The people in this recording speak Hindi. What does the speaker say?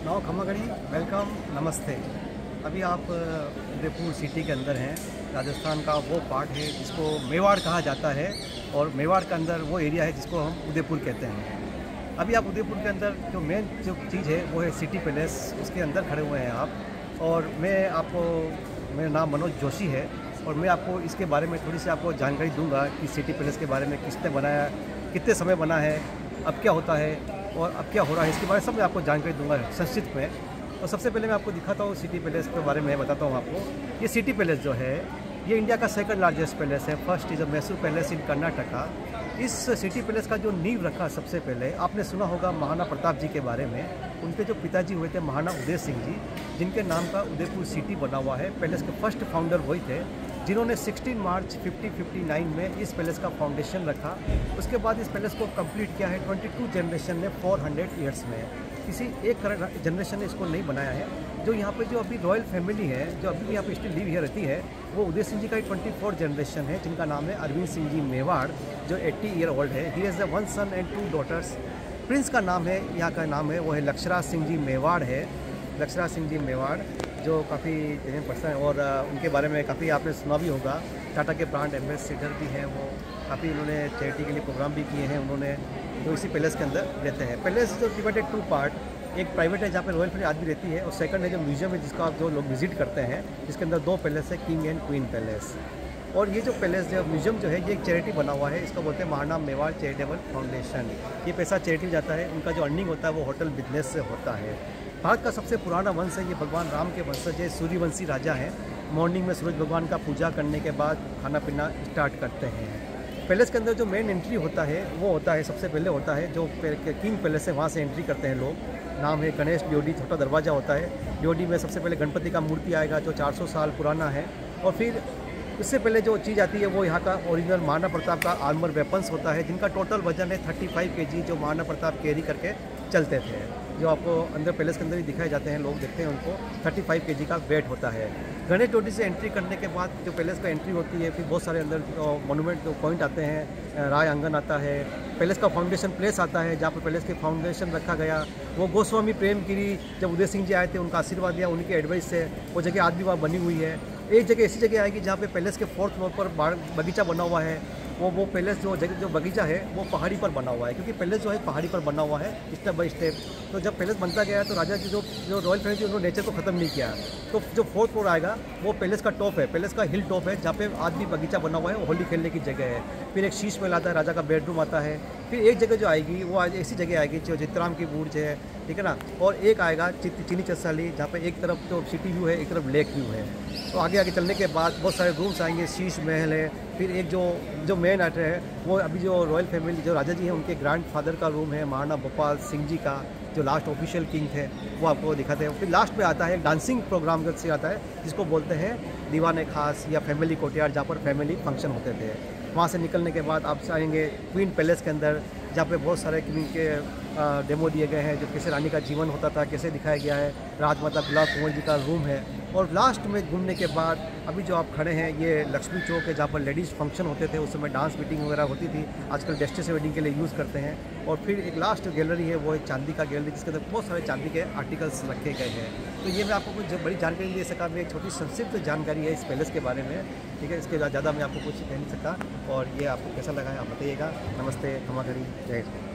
नाउ खम्मागड़ी वेलकम नमस्ते। अभी आप उदयपुर सिटी के अंदर हैं। राजस्थान का वो पार्ट है जिसको मेवाड़ कहा जाता है और मेवाड़ के अंदर वो एरिया है जिसको हम उदयपुर कहते हैं। अभी आप उदयपुर के अंदर जो मेन जो चीज़ है वो है सिटी पैलेस, उसके अंदर खड़े हुए हैं आप। और मैं आपको, मेरा नाम मनोज जोशी है और मैं आपको इसके बारे में थोड़ी सी आपको जानकारी दूंगा कि सिटी पैलेस के बारे में किसने बनाया, कितने समय बना है, अब क्या होता है और अब क्या हो रहा है, इसके बारे में सब मैं आपको जानकारी दूंगा संक्षिप्त में। तो सबसे पहले मैं आपको दिखाता हूँ सिटी पैलेस के बारे में बताता हूँ आपको। ये सिटी पैलेस जो है ये इंडिया का सेकंड लार्जेस्ट पैलेस है। First is a Mysore palace in Karnataka. इस सिटी पैलेस का जो नींव रखा सबसे पहले, आपने सुना होगा महाराणा प्रताप जी के बारे में। उनके जो पिताजी हुए थे महाराणा उदय सिंह जी, जिनके नाम का उदयपुर सिटी बना हुआ है। पैलेस के फर्स्ट फाउंडर वही थे जिन्होंने 16 मार्च 1559 में इस पैलेस का फाउंडेशन रखा। उसके बाद इस पैलेस को कंप्लीट किया है 22 जनरेशन ने 400 ईयर्स में। किसी एक जनरेशन ने इसको नहीं बनाया है। जो यहाँ पे जो अभी रॉयल फैमिली है, जो अभी यहाँ पे स्टिल लिव हियर रहती है, वो उदय सिंह जी का 24 जनरेशन है, जिनका नाम है अरविंद सिंह जी मेवाड़, जो 80 ईयर ओल्ड है। He has 1 son and 2 daughters. Prince का नाम है, यहाँ का नाम है वो है लक्षराज सिंह जी मेवाड़ है। लक्षराज सिंह जी मेवाड़ जो काफ़ी जेन्युइन पर्सन है और उनके बारे में काफ़ी आपने सुना भी होगा। टाटा के ब्रांड एम्बेसडर भी हैं वो। काफ़ी उन्होंने चैरिटी के लिए प्रोग्राम भी किए हैं उन्होंने, जो इसी पैलेस के अंदर रहते हैं। पैलेस जो डिवाइडेड 2 पार्ट, एक प्राइवेट है जहाँ पे रॉयल फैमिली आदमी रहती है, और सेकंड है जो म्यूजियम है जिसका जो लोग विजिट करते हैं, जिसके अंदर 2 पैलेस है, किंग एंड क्वीन पैलेस। और ये जो पैलेस जो म्यूजियम जो है ये एक चैरिटी बना हुआ है, इसको बोलते हैं महाराणा मेवाड़ चैरिटेबल फाउंडेशन। ये पैसा चैरिटी जाता है, उनका जो अर्निंग होता है वो होटल बिजनेस से होता है। भारत का सबसे पुराना वंश है ये, भगवान राम के वंशज है, सूर्यवंशी राजा हैं। मॉर्निंग में सूरज भगवान का पूजा करने के बाद खाना पीना स्टार्ट करते हैं। पैलेस के अंदर जो मेन एंट्री होता है वो होता है, सबसे पहले होता है जो किंग पैलेस है, वहाँ से एंट्री करते हैं लोग। नाम है गणेश ड्योडी, छोटा दरवाज़ा होता है। ड्योडी में सबसे पहले गणपति का मूर्ति आएगा जो 400 साल पुराना है। और फिर उससे पहले जो चीज़ आती है वो यहाँ का ओरिजिनल महाराणा प्रताप का आर्मर वेपन्स होता है, जिनका टोटल वजन है 35 kg, जो महाराणा प्रताप कैरी करके चलते थे, जो आपको अंदर पैलेस के अंदर ही दिखाए जाते हैं, लोग देखते हैं उनको। 35 kg का वेट होता है। गणेश ड्योडी से एंट्री करने के बाद जो पैलेस का एंट्री होती है, फिर बहुत सारे अंदर मोनूमेंट पॉइंट आते हैं। राय आंगन आता है, पैलेस का फाउंडेशन प्लेस आता है जहाँ पर पैलेस के फाउंडेशन रखा गया। वो गोस्वामी प्रेमगिरी जब उदय सिंह जी आए थे, उनका आशीर्वाद दिया, उनकी एडवाइस से वो जगह आज भी वहाँ बनी हुई है। एक जगह ऐसी जगह आएगी जहाँ पे पैलेस के 4th फ्लोर पर बगीचा बना हुआ है। वो पैलेस जो जगह जो बगीचा है वो पहाड़ी पर बना हुआ है, क्योंकि पैलेस जो है पहाड़ी पर बना हुआ है स्टेप बाय स्टेप। तो जब पैलेस बनता गया तो राजा की जो रॉयल फैमिली थी उन्होंने नेचर को ख़त्म नहीं किया। तो जो 4th फ्लोर आएगा वो पैलेस का टॉप है, पैलेस का हिल टॉप है, जहाँ पे आज भी बगीचा बना हुआ है, वो होली खेलने की जगह है। फिर एक शीश महल आता है, राजा का बेडरूम आता है। फिर एक जगह जो आएगी वो आज ऐसी जगह आएगी जो चित्राम की बुर्ज है, ठीक है ना। और एक आएगा चीनी चसाली, जहाँ पे एक तरफ जो सिटी व्यू है, एक तरफ लेक व्यू है। तो आगे आगे चलने के बाद बहुत सारे रूम्स आएंगे, शीश महल है। फिर एक जो मेन एक्टर है वो अभी जो रॉयल फैमिली जो राजा जी हैं उनके ग्रैंडफादर का रूम है, महाराणा भोपाल सिंह जी का, जो लास्ट ऑफिशियल किंग थे, वो आपको दिखाते हैं। फिर लास्ट में आता है डांसिंग प्रोग्राम से आता है, जिसको बोलते हैं दीवाने खास या फैमिली कोर्टयार्ड, जहाँ पर फैमिली फंक्शन होते थे। वहाँ से निकलने के बाद आप आएंगे क्वीन पैलेस के अंदर, जहाँ पे बहुत सारे क्वीन के डेमो दिए गए हैं, जो कैसे रानी का जीवन होता था कैसे दिखाया गया है। राजमाता गुलाब कुंवर जी का रूम है। और लास्ट में घूमने के बाद अभी जो आप खड़े हैं ये लक्ष्मी चौक है, जहाँ पर लेडीज़ फंक्शन होते थे, उस समय डांस मीटिंग वगैरह होती थी। आजकल डेस्टिनेशन वेडिंग के लिए यूज़ करते हैं। और फिर एक लास्ट गैलरी है, वो है चांदी का गैलरी, जिसके अंदर बहुत सारे चांदी के आर्टिकल्स रखे गए हैं। तो ये मैं आपको कुछ बड़ी जानकारी दे सका, मैं एक छोटी संक्षिप्त जानकारी है इस पैलेस के बारे में, ठीक है। इसके बाद ज़्यादा मैं आपको कुछ कह नहीं सकता। और ये आपको कैसा लगा है आप बताइएगा। नमस्ते, खम्मागड़ी, जय हिंद।